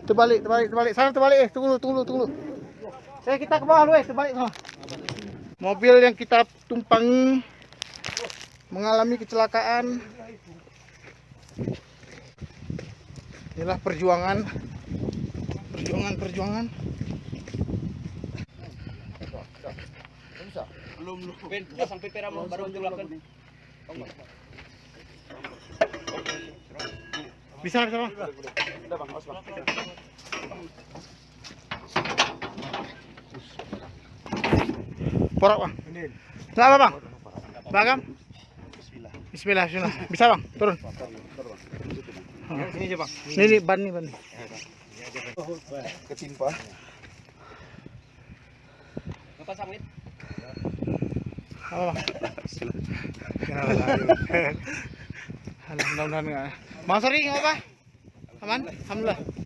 Terbalik. Sana terbalik. Tunggu. Kita ke bawah lu, terbalik sana. Mobil yang kita tumpangi mengalami kecelakaan. Inilah perjuangan. Belum sampai Peramu baru tulakan. Bisa. Udah bang, awas bang. Porok bang. Enggak apa bang? Bagam? Bismillah. Bisa bang, turun. Sini aja bang. Ini ban nih. Ketimpa. Bapak sangit. Apa bang? Mudah-mudahan enggak. Bang Sori, apa? Aman? Alhamdulillah.